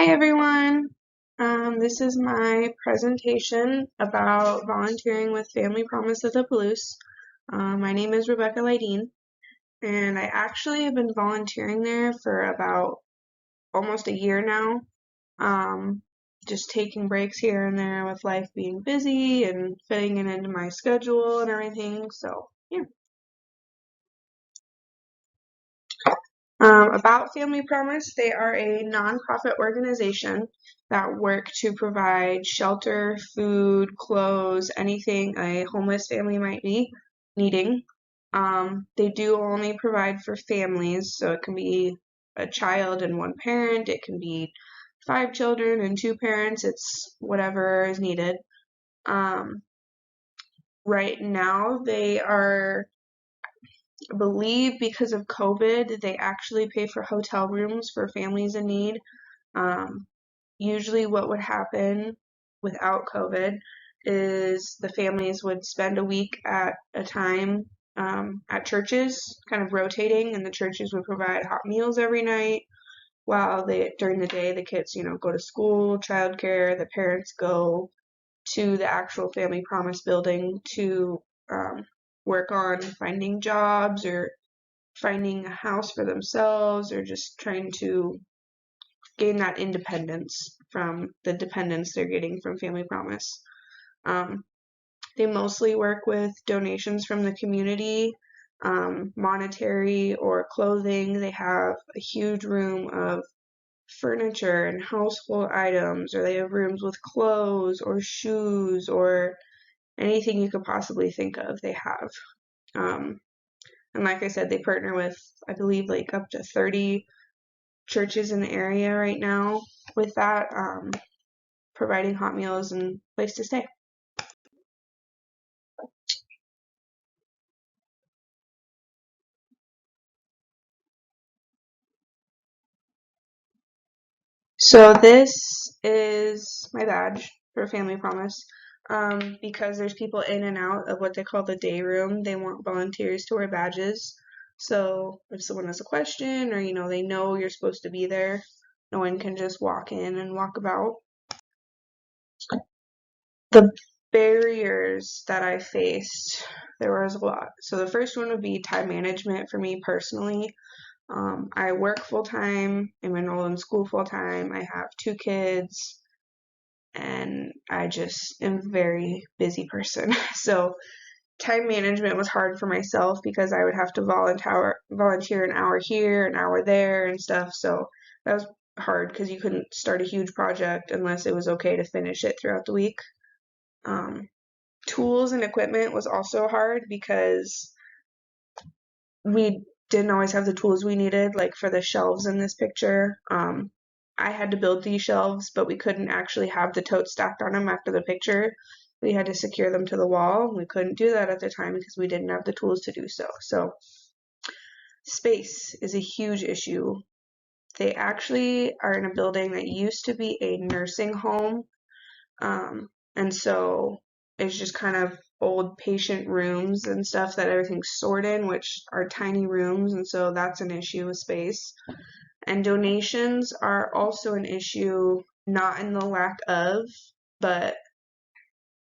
Hi everyone. This is my presentation about volunteering with Family Promise of the Palouse. My name is Rebecca Lydeen, and I actually have been volunteering there for about almost a year now. Just taking breaks here and there with life being busy and fitting it into my schedule and everything. So yeah. About Family Promise, they are a nonprofit organization that work to provide shelter, food, clothes, anything a homeless family might be needing. They do only provide for families, so it can be a child and one parent, it can be 5 children and 2 parents, it's whatever is needed. Right now, they are believe because of COVID, they actually pay for hotel rooms for families in need. Um, Usually, what would happen without COVID is the families would spend a week at a time at churches, kind of rotating, and the churches would provide hot meals every night. While during the day, the kids, go to school, childcare, the parents go to the actual Family Promise building to um, work on finding jobs or finding a house for themselves or just trying to gain that independence from the dependence they're getting from Family Promise. Um, they mostly work with donations from the community, monetary or clothing. They have a huge room of furniture and household items, or they have rooms with clothes or shoes or anything you could possibly think of, they have. And like I said, they partner with, I believe, like up to 30 churches in the area right now with that, providing hot meals and place to stay. So this is my badge for Family Promise. Because there's people in and out of what they call the day room, they want volunteers to wear badges. So if someone has a question or they know you're supposed to be there, no one can just walk in and walk about. The barriers that I faced, there was a lot. So the first one would be time management for me personally. I work full time, I'm enrolled in school full time, I have 2 kids, and I just am a very busy person. So time management was hard for myself because I would have to volunteer an hour here, an hour there, and stuff. So that was hard because you couldn't start a huge project unless it was okay to finish it throughout the week. Um, Tools and equipment was also hard because we didn't always have the tools we needed, like for the shelves in this picture. I had to build these shelves, but we couldn't actually have the totes stacked on them after the picture. We had to secure them to the wall. We couldn't do that at the time because we didn't have the tools to do so. So space is a huge issue. They actually are in a building that used to be a nursing home. And so it's just kind of old patient rooms and stuff that everything's stored in, which are tiny rooms, and so that's an issue with space. And donations are also an issue, not in the lack of, but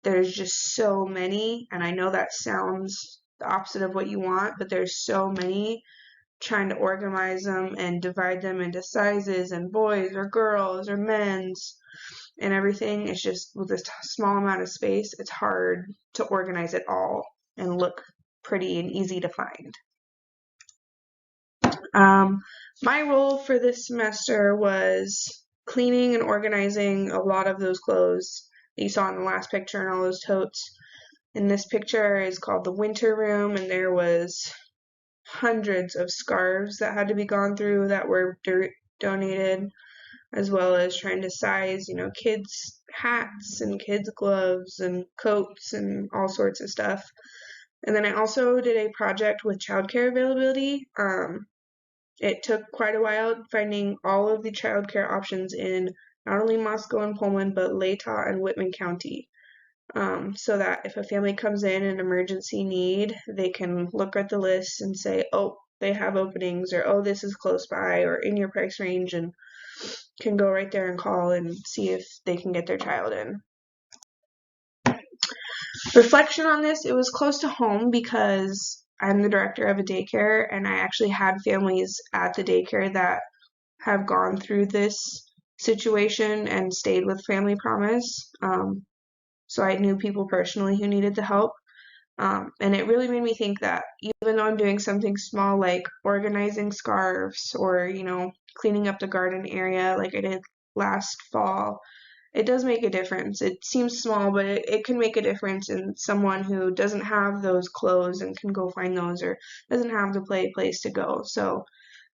there's just so many, and I know that sounds the opposite of what you want, but there's so many. Trying to organize them and divide them into sizes and boys or girls or men's and everything. It's just with this small amount of space, it's hard to organize it all and look pretty and easy to find. My role for this semester was cleaning and organizing a lot of those clothes that you saw in the last picture and all those totes. And this picture is called the winter room, and there was hundreds of scarves that had to be gone through that were donated, as well as trying to size, kids' hats and kids' gloves and coats and all sorts of stuff. And then I also did a project with childcare availability. It took quite a while finding all of the childcare options in not only Moscow and Pullman, but Latah and Whitman County. So that if a family comes in an emergency need, they can look at the list and say, oh, they have openings, or oh, this is close by or in your price range, and can go right there and call and see if they can get their child in. Reflection on this, it was close to home because I'm the director of a daycare, and I actually had families at the daycare that have gone through this situation and stayed with Family Promise. So I knew people personally who needed the help. And it really made me think that even though I'm doing something small like organizing scarves or, cleaning up the garden area like I did last fall, it does make a difference. It seems small, but it can make a difference in someone who doesn't have those clothes and can go find those, or doesn't have the place to go. So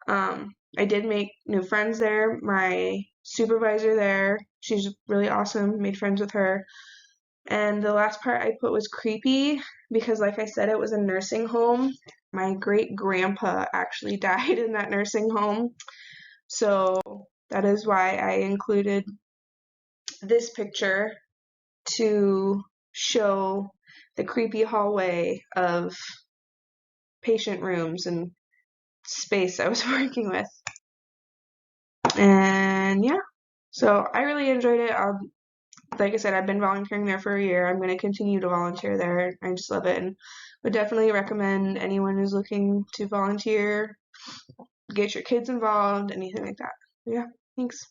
I did make new friends there. My supervisor there, she's really awesome, made friends with her. And the last part I put was creepy because, like I said, it was a nursing home. My great grandpa actually died in that nursing home. So that is why I included this picture to show the creepy hallway of patient rooms and space I was working with. And yeah, so I really enjoyed it. Like I said, I've been volunteering there for a year. I'm going to continue to volunteer there. I just love it, and would definitely recommend anyone who's looking to volunteer, get your kids involved, anything like that. Yeah, thanks.